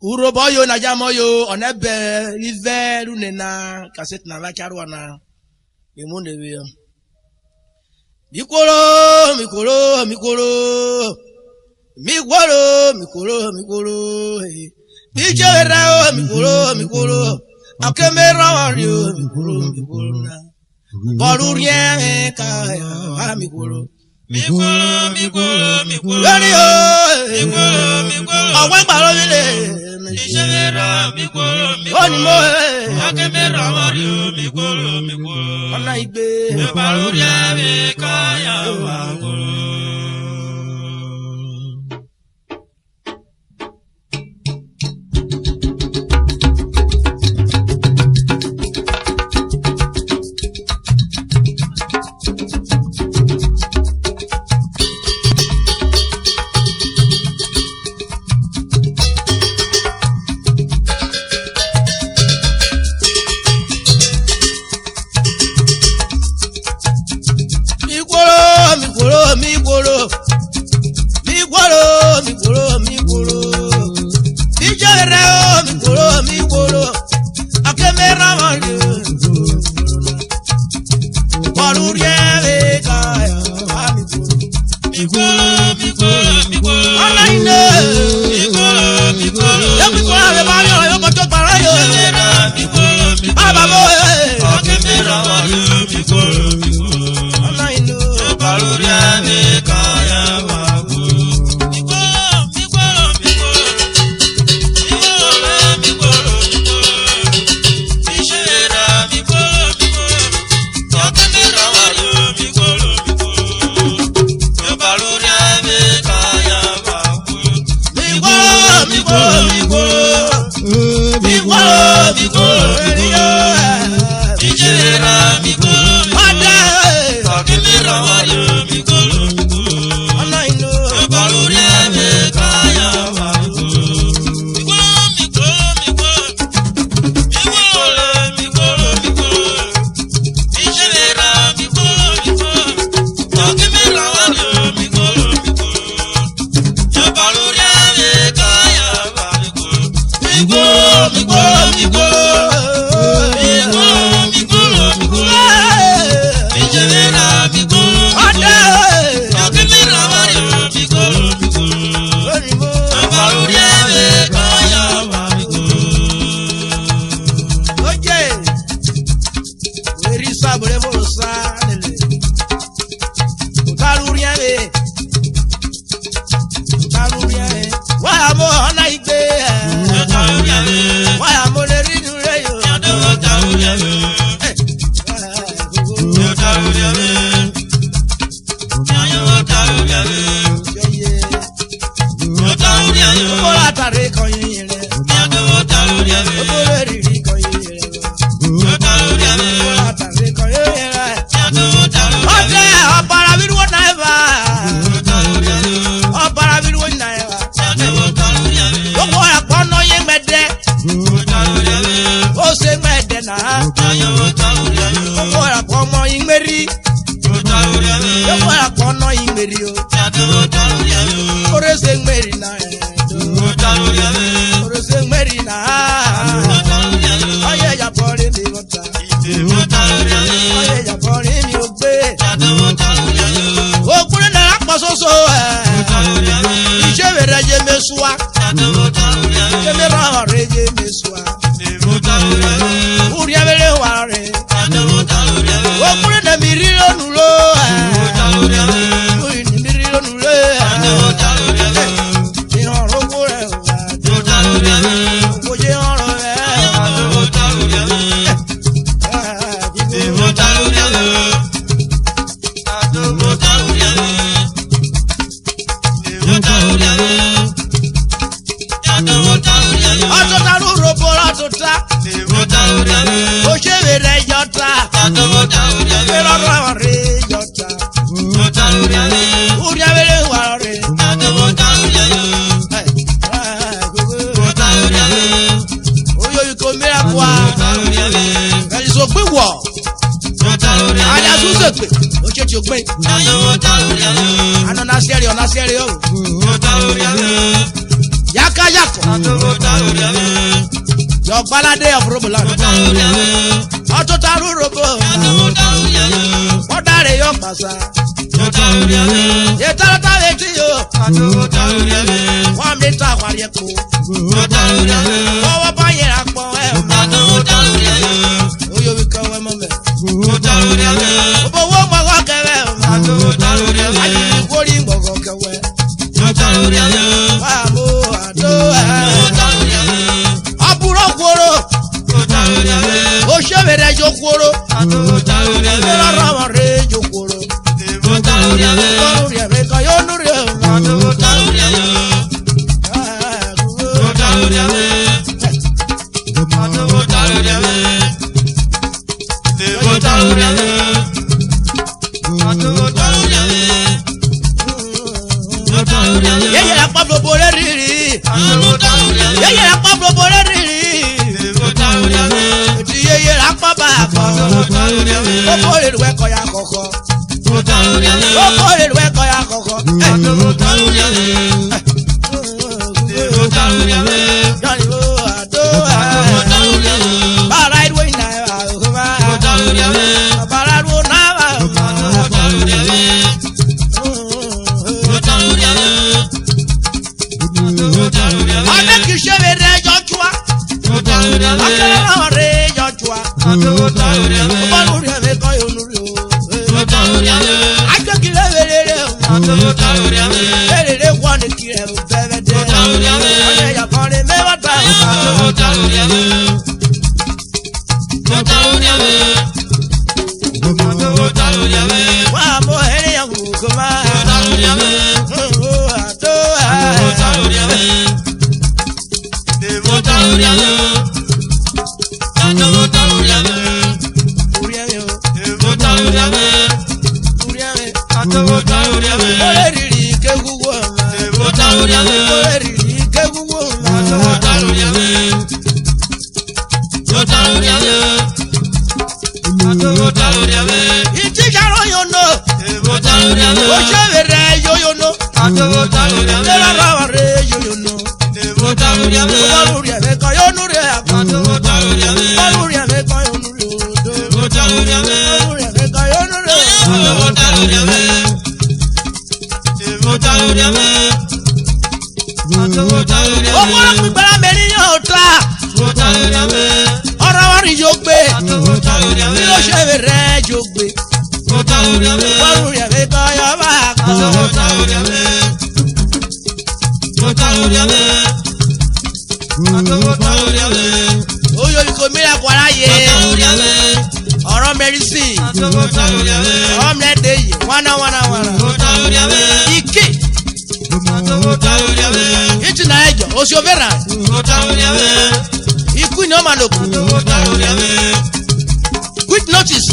Uroboyo na jamoyo onebe iveru nena kaset na vakarwana imunde vio mikolo bijera mikolo akemera wario mikolo na barurie kaya mikolo awe gbaro ile isera mikolo oni mo akemera wario mikolo ona igbe barurie kaya mikolo Yaka yako Ọ̀gbáládé of Roboland. Ọ̀tútàrú robo. Ọ̀dàrè yóò pàṣà. Yètàlátà létí yóò. Wọ́n mi ta àwárí ẹ̀kọ́. Wọ́wọ́ bá yẹn àpọ̀ ẹ̀. Oyè wí kan wẹ́ mọ́ mẹ́. Owó gbọ̀ngàn kẹwẹ́. Ayé ìkórè gbọ̀ngàn kẹwẹ́. Báwo àdó ẹ̀. Àbúrò kúrò. Òṣèwé rẹ̀ jó kúrò. Lọ́rọ̀ wọn rẹ̀ jó kúrò. Lọ́rùn rẹ̀ mi kan yóò lórí ẹ̀. Yeye la pa gbogbo rẹ̀ rírì. Yeye la pa gbogbo rẹ̀ rírì. Ti yeye la pa bá a kọ́. Gbogbo rẹ̀ wẹ́ kọ́ ya kọ̀kọ́. Gbogbo rẹ̀ wẹ́ kọ́ ya kọ̀kọ́. Quick notice.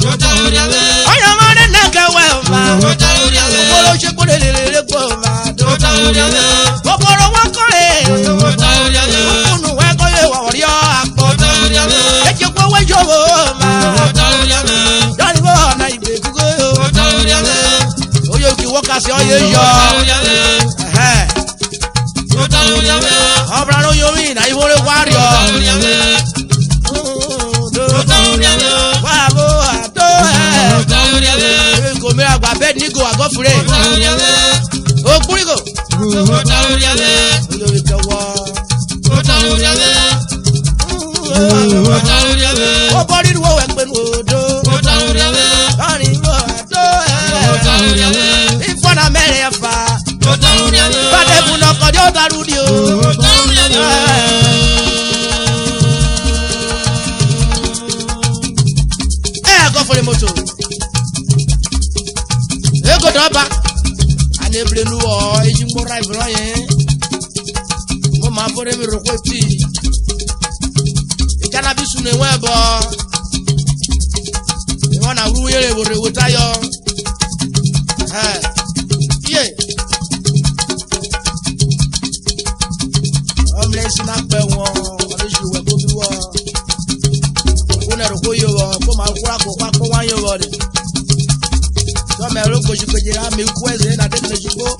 Oya mane neke wema. Okoro shekure lele koma. Okoro wakore. Okunu wekoye wario akpo. Echekwe wejowo ma. Dari wo na ibe kugo. Oyo ki wokasi oye yo. Obra no yomi na iwore wario. Gomi agba bed ni go agofure. Okurigo. O body wo we pe odo. Ani wo do. Ifo na mere fa. Bade bu no ko jo daru di o. Agofure moto. Ego doba. Anebre nu o ejimbo rival yen. Mo ma fore mi roko ti. E kana bisu ne webo. E wona ru yere wo rewo tayo. Ye. Omlesi na pe won, onisu we ko bi wo. Ko na roko yo ko ma kura ko pa ko wan yo wo de. Mero koji koji ra mi kweze na de mejibo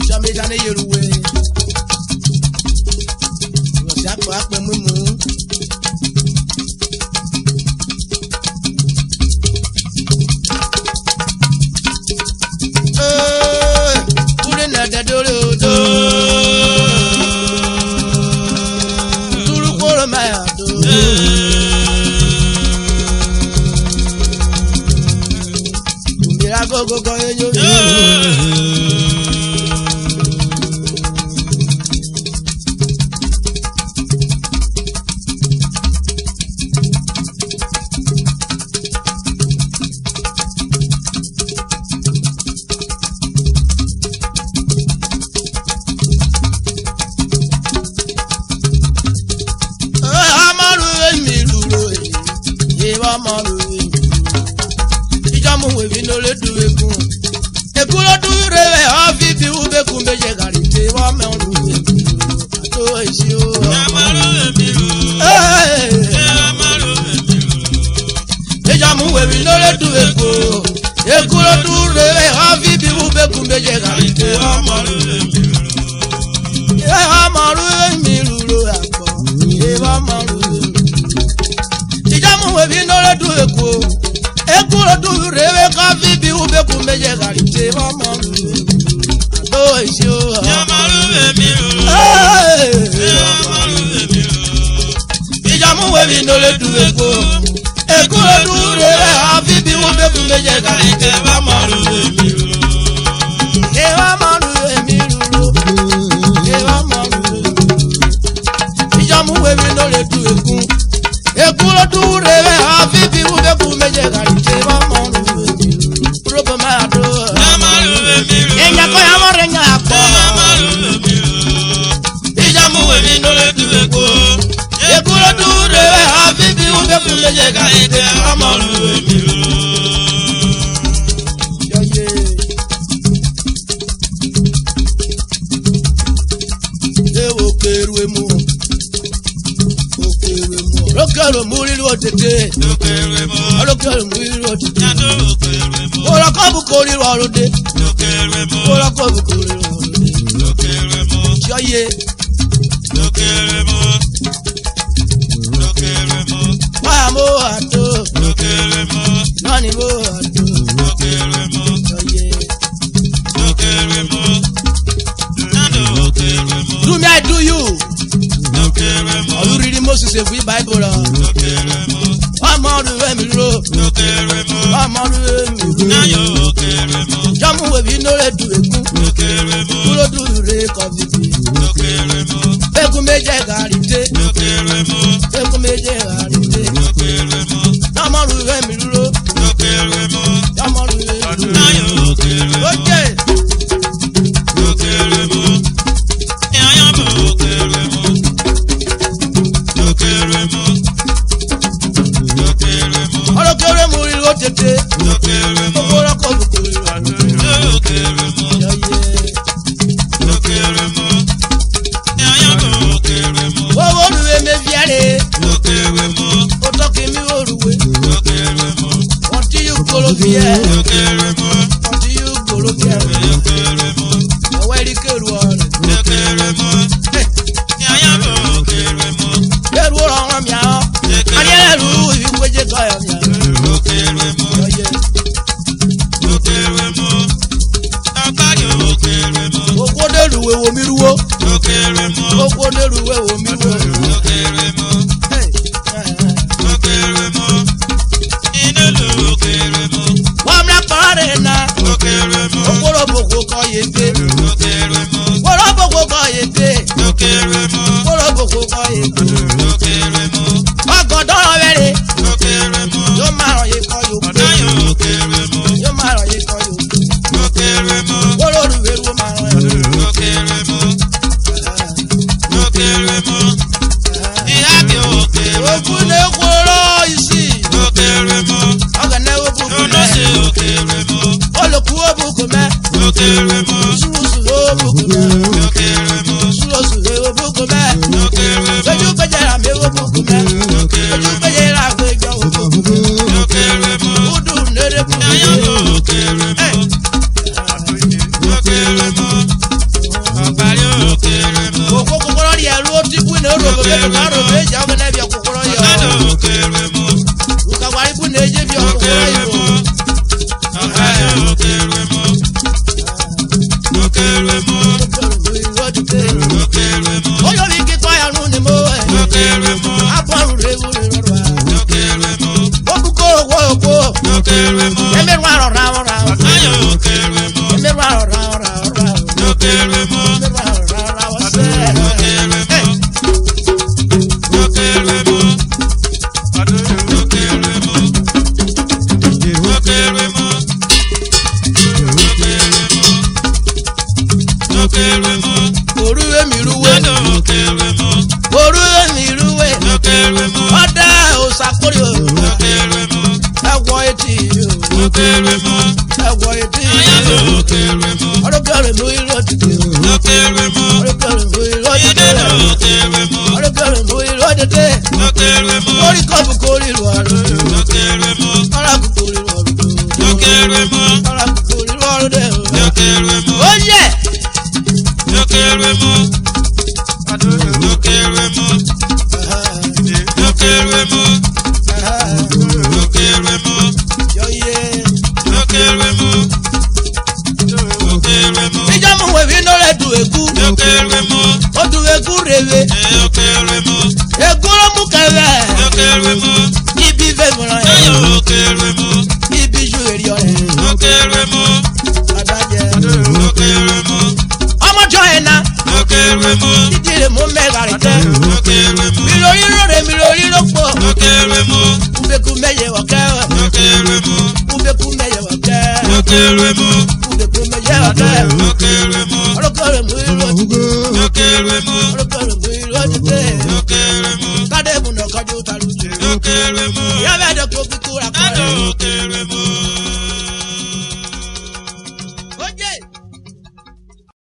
jame jane yeruwe yo si apo apo mumu kure na de dole odo duru koro ma ya do go go go yo amaru emiru e wa amaru ijamu we bi no le du egun ekulo du rewe ofi bi ube kumbeje gari te wa me onu to isi o amaru emiru amaru emiru ijamu we bi no le du egun ekulo du rewe ofi bi ube kumbeje gari te wa amaru emiru lo agbo e wa amaru ijamu we bi no le du egun ekuro du rewe kafi bi ube kumbeje gari te mama do isi o yamaru emiru yamaru emiru ijamu we bi no le du eko ekuro du rewe kafi bi ube kumbeje gari te mama emiru ijamu we bi no le du eko ekuro du rewe kafi bi ube kumbeje gari te mama Lokero muri lotete lokero muri lotete ora kabu kori warode ora kabu kori warode joye mo ato nani mo ato joye do me I do you are you reading Moses if we Bible I'm on the way me ro I'm on the way me ro jamu we bi no le do eku kuro do re ko bi eku meje garite eku meje garite I'm on the way me ro I'm on the way okay tètè. Okoro kò bùkún ìlú àná. Owó olùwé mẹ́fìárẹ̀. Ó tọ́kì mí olùwé. Wọ́n ti yú kolo fìyẹ́. Wọ́n ti yú kolo fìyẹ́. Ọwọ́ ẹ̀rí kèrò ọ̀rẹ́. Kèrò ọ̀rọ̀ mi àọ́. Adéyẹ̀rù ìwéjẹ kọ́yọ̀ mi àọ́. Okwoderuwe wo mi ruwo. Okwoderuwe wo mi ruwo. Wọ́n mi àpárẹ̀ na. Okworoboko kọ́ yé dé. Okworoboko kọ́ yé dé. Okworoboko kọ́ yé dé. Ọgọ́dọ̀ wẹ̀rẹ̀. Yóò máa ràn yé kọ́ yóò dé. Yóò máa ràn yé kọ́ yóò dé. Okworoboko wo máa ràn yé. Okune kworo isi. Ogene obukume. Oloku obukume. Surusu obukume. Surusu obukume. Ojú péjẹra mi obukume. Ojú péjẹra gbẹjọ obukume. Udu nere bukume. Oko kokoro ri ẹrú ó ti kú ní orògbò bẹ́ẹ̀ bá rò méjì àwọn ọmọ ẹbí ọkọ̀kọ̀rọ̀ yọ. Ukawari kú ní ẹjẹ́ bí ọkọ̀kọ̀rọ̀ yọ. Oyo mi kíkọ́ ẹ̀rù ni mo ẹ̀. Apọ̀rù rẹ̀ wú rẹ̀ rọ̀rọ̀. Ó kú kó owó òkú. Ẹ̀mẹ́rù àrọ̀ ra ọ̀rọ̀ ra ọ̀rọ̀. Ẹ̀mẹ́rù àrọ̀ ra ọ̀rọ̀ ra ọ̀rọ̀. Ẹ̀mẹ́rù àrọ̀ ra ọ̀rọ̀ ra ọ̀sẹ̀. Orúwé mi rúwé. Orúwé mi rúwé. Ọ̀dà òsàkórè o. Ẹ̀wọ̀ etí o. Ẹ̀wọ̀ etí o. Ọ̀dọ́kẹ́rẹ́ mú irọ́ dìde o. Ọ̀dọ́kẹ́rẹ́ mú irọ́ dìde o. Ọ̀dọ́kẹ́rẹ́ mú irọ́ dìde. Orí kọ́ọ̀bù kórè lù àrùn. Ọ̀rá kòkó rí lù àrùn. Ọ̀rá kòkó rí lù àrùn dẹ̀ o. Ó yẹ. Ìjọ mú wẹ̀bí lọ́rẹ̀ dùn èkú. Ó dùn èkú rèé. Èkú ló mú kẹrẹ. Ibi fẹ́ mìíràn yẹn. Ibi ju èrè ọ̀rẹ́. Adájẹ́. Ọmọjọ́ ẹ̀ na. Dídìrè mú mẹ́ga rẹ̀ tẹ́. Mìlórí rọ̀rẹ̀ mìlórí ló pọ̀. Kúbekú mẹ́yẹ wọ̀kẹ́. Kúbekú mẹ́yẹ wọ̀kẹ́. Kúbekú mẹ́yẹ wọ̀kẹ́. Ọlọ́kọ̀rẹ̀ mú irọ́ dìde.